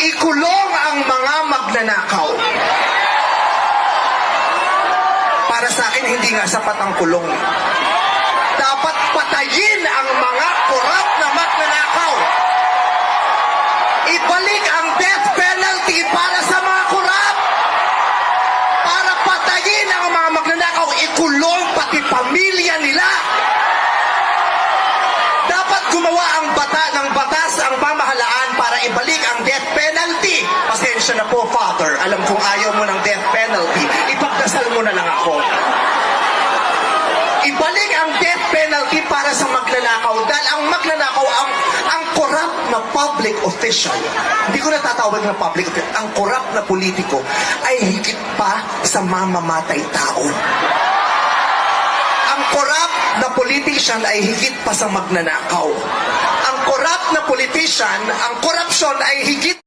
ikulong ang mga magnanakaw. Para sa akin, hindi nga sapat ang kulong. Dapat patayin ang mga korap na magnanakaw. Ibalik ang death penalty para sa mga korap. Para patayin ang mga magnanakaw, ikulong pati pamilya nila. Dapat gumawa ang batas ang pamahalaan para ibalik ang death penalty. Pasensya na po, Father. Alam kong ayaw mo ng death penalty. Ipagdasal mo na lang ako. Ibalik ang death penalty para sa magnanakaw. Dahil ang magnanakaw, ang corrupt na public official, hindi ko natatawag na public official, ang corrupt na politiko ay higit pa sa mamamatay tao. Ang corrupt na politician ay higit pa sa magnanakaw. Ang corrupt na politician, ang korupsyon ay higit